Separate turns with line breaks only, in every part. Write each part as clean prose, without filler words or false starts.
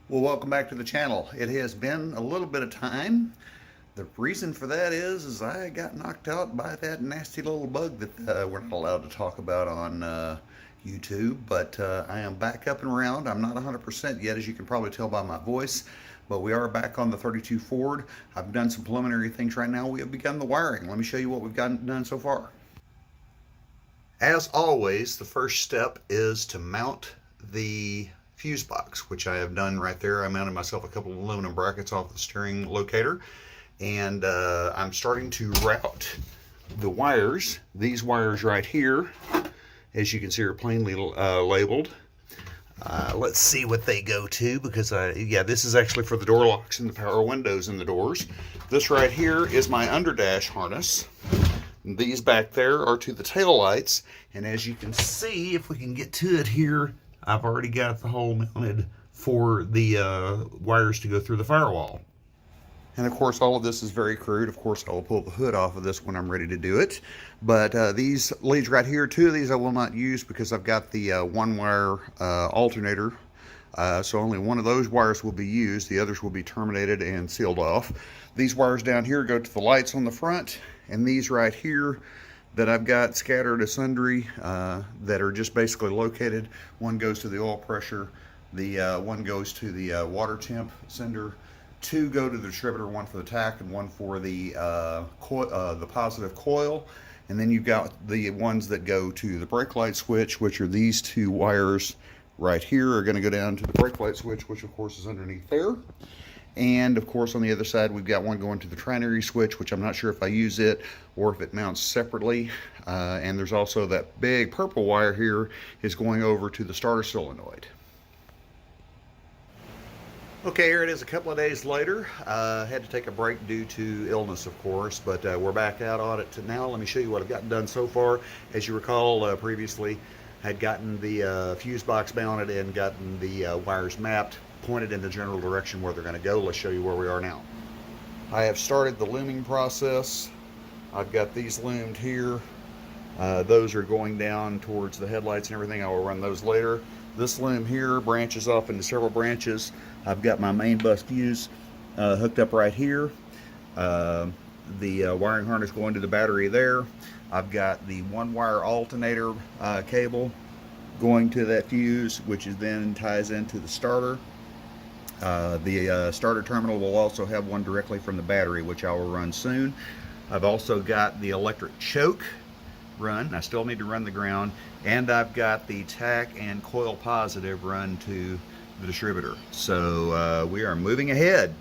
Well, welcome back to the channel. It has been a little bit of time. The reason for that is I got knocked out by that nasty little bug that we're not allowed to talk about on YouTube, but I am back up and around. I'm not 100% yet, as you can probably tell by my voice, but we are back on the 32 Ford. I've done some preliminary things right now. We have begun the wiring. Let me show you what we've gotten done so far. As always, the first step is to mount the fuse box, which I have done right there. I mounted myself a couple of aluminum brackets off the steering locator, and I'm starting to route the wires. These wires right here, as you can see, are plainly labeled. Let's see what they go to, because yeah, this is actually for the door locks and the power windows in the doors. This right here is my underdash harness. These back there are to the tail lights, and as you can see, if we can get to it here, I've already got the hole mounted for the wires to go through the firewall. And of course, all of this is very crude. Of course, I will pull the hood off of this when I'm ready to do it. But these leads right here, two of these I will not use because I've got the one wire alternator. So only one of those wires will be used. The others will be terminated and sealed off. These wires down here go to the lights on the front, and these right here that I've got scattered sundry that are just basically located. One goes to the oil pressure, the one goes to the water temp sender, two go to the distributor, one for the tach and one for the positive coil. And then you've got the ones that go to the brake light switch, which are these two wires right here are going to go down to the brake light switch, which of course is underneath there. And of course, on the other side, we've got one going to the trinary switch, which I'm not sure if I use it or if it mounts separately. And there's also that big purple wire here is going over to the starter solenoid. Okay, here it is a couple of days later. Had to take a break due to illness, of course, but we're back out on it now. Let me show you what I've gotten done so far. As you recall, previously, I had gotten the fuse box mounted and gotten the wires mapped, pointed in the general direction where they're going to go. Let's show you where we are now. I have started the looming process. I've got these loomed here. Those are going down towards the headlights and everything. I will run those later. This loom here branches off into several branches. I've got my main bus fuse hooked up right here. The wiring harness going to the battery there. I've got the one wire alternator cable going to that fuse, which is then ties into the starter. The starter terminal will also have one directly from the battery, which I will run soon. I've also got the electric choke run. I still need to run the ground, and I've got the tach and coil positive run to the distributor. So we are moving ahead.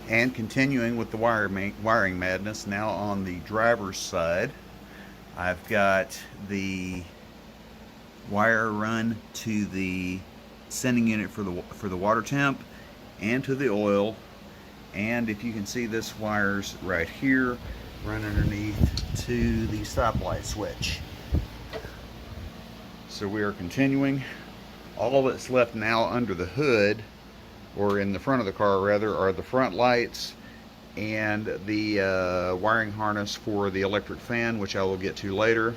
And continuing with the wiring madness, now on the driver's side, I've got the wire run to the sending unit for the water temp and to the oil. And if you can see, this wires right here run underneath to the stoplight switch. So we are continuing. All that's left now under the hood, or in the front of the car rather, are the front lights and the wiring harness for the electric fan, which I will get to later.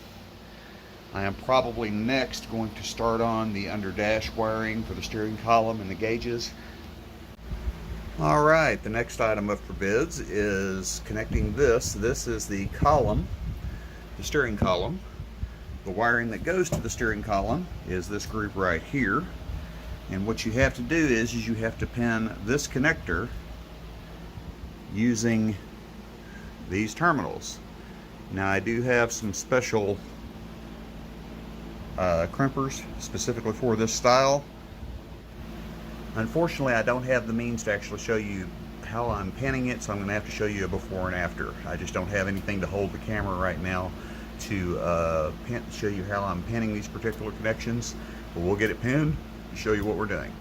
I am probably next going to start on the under dash wiring for the steering column and the gauges. Alright, the next item up for bids is connecting this. This is the column, the steering column. The wiring that goes to the steering column is this group right here. And what you have to do is you have to pin this connector using these terminals. Now, I do have some special crimpers specifically for this style. Unfortunately, I don't have the means to actually show you how I'm pinning it, so I'm going to have to show you a before and after. I just don't have anything to hold the camera right now to show you how I'm pinning these particular connections, but we'll get it pinned and show you what we're doing.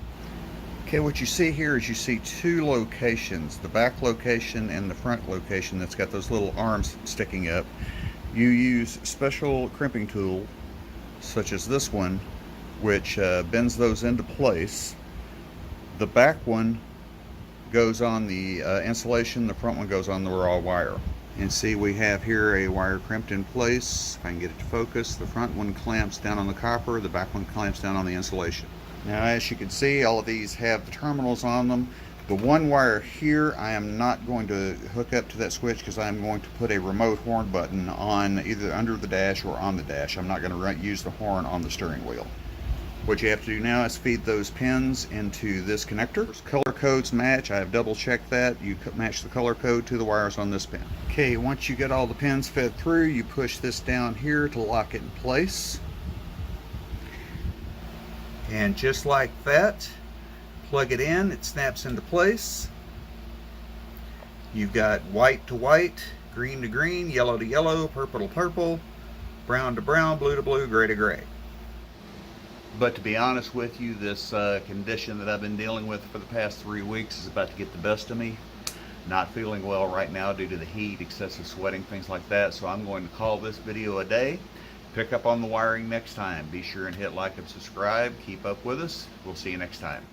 Okay, what you see here is you see two locations, the back location and the front location that's got those little arms sticking up. You use special crimping tool such as this one, which bends those into place. The back one goes on the insulation, the front one goes on the raw wire. And see, we have here a wire crimped in place. If I can get it to focus, the front one clamps down on the copper, the back one clamps down on the insulation. Now, as you can see, all of these have the terminals on them. The one wire here, I am not going to hook up to that switch because I'm going to put a remote horn button on either under the dash or on the dash. I'm not going to use the horn on the steering wheel. What you have to do now is feed those pins into this connector. Color codes match. I have double checked that. You match the color code to the wires on this pin. Okay, once you get all the pins fed through, you push this down here to lock it in place. And just like that, plug it in, it snaps into place. You've got white to white, green to green, yellow to yellow, purple to purple, brown to brown, blue to blue, gray to gray. But to be honest with you, this condition that I've been dealing with for the past 3 weeks is about to get the best of me. Not feeling well right now due to the heat, excessive sweating, things like that. So I'm going to call this video a day. Pick up on the wiring next time. Be sure and hit like and subscribe. Keep up with us. We'll see you next time.